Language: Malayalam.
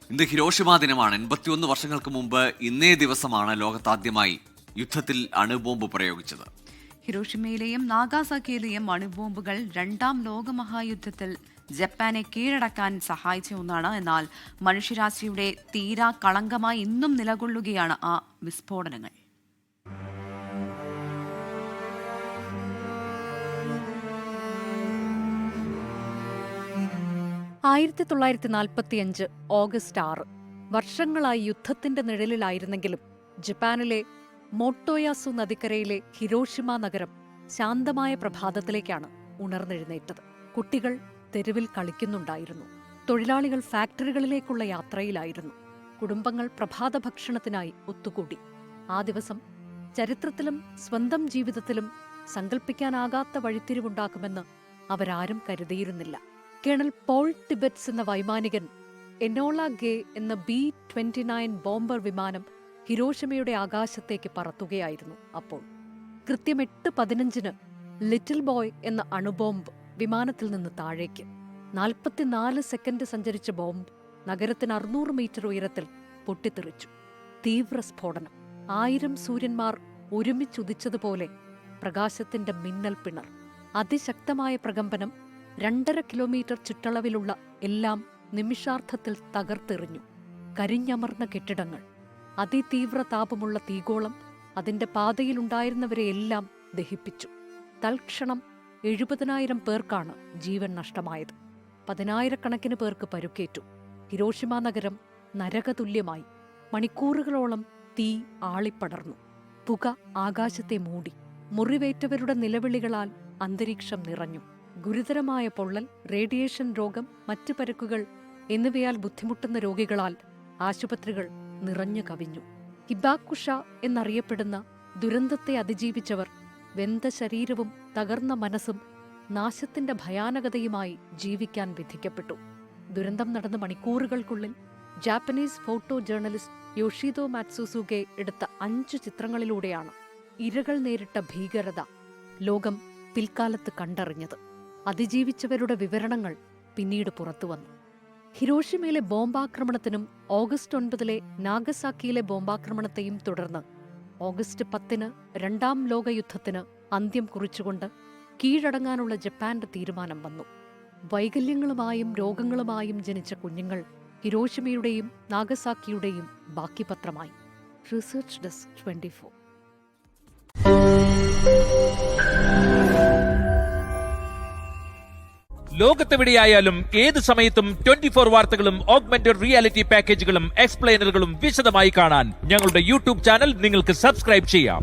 ഇന്ന് ഹിരോഷിമ ദിനമാണ്. 81 വർഷങ്ങൾക്ക് മുമ്പ് ഇന്നേ ദിവസമാണ് ലോകത്താദ്യമായി യുദ്ധത്തിൽ അണുബോംബ് പ്രയോഗിച്ചത്. ഹിരോഷിമയിലെയും നാഗാസാക്കിയിലെയും അണുബോംബുകൾ രണ്ടാം ലോകമഹായുദ്ധത്തിൽ ജപ്പാനെ കീഴടക്കാൻ സഹായിച്ച ഒന്നാണ്. എന്നാൽ മനുഷ്യരാശിയുടെ തീരാ കളങ്കമായി ഇന്നും നിലകൊള്ളുകയാണ് ആ വിസ്ഫോടനങ്ങൾ. ഓഗസ്റ്റ് 6 വർഷങ്ങളായി യുദ്ധത്തിന്റെ നിഴലിലായിരുന്നെങ്കിലും ജപ്പാനിലെ മോട്ടോയാസു നദിക്കരയിലെ ഹിരോഷിമ നഗരം ശാന്തമായ പ്രഭാതത്തിലേക്കാണ് ഉണർന്നെഴുന്നേറ്റത്. കുട്ടികൾ തെരുവിൽ കളിക്കുന്നുണ്ടായിരുന്നു. തൊഴിലാളികൾ ഫാക്ടറികളിലേക്കുള്ള യാത്രയിലായിരുന്നു. കുടുംബങ്ങൾ പ്രഭാത ഭക്ഷണത്തിനായി ഒത്തുകൂടി. ആ ദിവസം ചരിത്രത്തിലും സ്വന്തം ജീവിതത്തിലും സങ്കല്പിക്കാനാകാത്ത വഴിത്തിരിവുണ്ടാക്കുമെന്ന് അവരാരും കരുതിയിരുന്നില്ല. കേണൽ പോൾ ടിബറ്റ്സ് എന്ന വൈമാനികൻ എനോള ഗേ എന്ന B-29 ബോംബർ വിമാനം ഹിരോഷിമയുടെ ആകാശത്തേക്ക് പറത്തുകയായിരുന്നു. അപ്പോൾ കൃത്യം 8:15 ലിറ്റിൽ ബോയ് എന്ന അണുബോംബ് വിമാനത്തിൽ നിന്ന് താഴേക്ക് 44 സെക്കൻഡ് സഞ്ചരിച്ച ബോംബ് നഗരത്തിന് 600 മീറ്റർ ഉയരത്തിൽ പൊട്ടിത്തെറിച്ചു. തീവ്ര സ്ഫോടനം. 1000 സൂര്യന്മാർ ഒരുമിച്ചുദിച്ചതുപോലെ പ്രകാശത്തിന്റെ മിന്നൽ പിണർ. അതിശക്തമായ പ്രകമ്പനം 2.5 കിലോമീറ്റർ ചുറ്റളവിലുള്ള എല്ലാം നിമിഷാർദ്ധത്തിൽ തകർത്തെറിഞ്ഞു. കരിഞ്ഞമർന്ന കെട്ടിടങ്ങൾ, അതിതീവ്ര താപമുള്ള തീഗോളം അതിന്റെ പാതയിലുണ്ടായിരുന്നവരെയെല്ലാം ദഹിപ്പിച്ചു. തൽക്ഷണം 70,000 പേർക്കാണ് ജീവൻ നഷ്ടമായത്. 10,000-കണക്കിന് പേർക്ക് പരുക്കേറ്റു. ഹിരോഷിമ നഗരം നരകതുല്യമായി. മണിക്കൂറുകളോളം തീ ആളിപ്പടർന്നു. പുക ആകാശത്തെ മൂടി. മുറിവേറ്റവരുടെ നിലവിളികളാൽ അന്തരീക്ഷം നിറഞ്ഞു. ഗുരുതരമായ പൊള്ളൽ, റേഡിയേഷൻ രോഗം, മറ്റ് പരുക്കുകൾ എന്നിവയാൽ ബുദ്ധിമുട്ടുന്ന രോഗികളാൽ ആശുപത്രികൾ നിറഞ്ഞു കവിഞ്ഞു. ഹിബാക്കുഷ എന്നറിയപ്പെടുന്ന ദുരന്തത്തെ അതിജീവിച്ചവർ വെന്ത ശരീരവും തകർന്ന മനസ്സും നാശത്തിന്റെ ഭയാനകതയുമായി ജീവിക്കാൻ വിധിക്കപ്പെട്ടു. ദുരന്തം നടന്ന മണിക്കൂറുകൾക്കുള്ളിൽ ജാപ്പനീസ് ഫോട്ടോ ജേർണലിസ്റ്റ് യോഷിതോ മാറ്റ്സുസുഗെ എടുത്ത 5 ചിത്രങ്ങളിലൂടെയാണ് ഇരകൾ നേരിട്ട ഭീകരത ലോകം പിൽക്കാലത്ത് കണ്ടറിഞ്ഞത്. അതിജീവിച്ചവരുടെ വിവരണങ്ങൾ പിന്നീട് പുറത്തുവന്നു. ഹിരോഷിമയിലെ ബോംബാക്രമണത്തിനും ഓഗസ്റ്റ് 9 നാഗസാക്കിയിലെ ബോംബാക്രമണത്തെയും തുടർന്ന് ഓഗസ്റ്റ് 10 രണ്ടാം ലോകയുദ്ധത്തിന് അന്ത്യം കുറിച്ചുകൊണ്ട് കീഴടങ്ങാനുള്ള ജപ്പാന്റെ തീരുമാനം വന്നു. വൈകല്യങ്ങളുമായും രോഗങ്ങളുമായും ജനിച്ച കുഞ്ഞുങ്ങൾ ഹിരോഷിമയുടെയും നാഗസാക്കിയുടെയും ബാക്കിപത്രമായി. Research desk 24. ലോകത്തെവിടെയായാലും ഏത് സമയത്തും 24 വാർത്തകളും ഓഗ്മെന്റഡ് റിയാലിറ്റി പാക്കേജുകളും എക്സ്പ്ലെയിനറുകളും വിശദമായി കാണാൻ ഞങ്ങളുടെ യൂട്യൂബ് ചാനൽ നിങ്ങൾക്ക് സബ്സ്ക്രൈബ് ചെയ്യാം.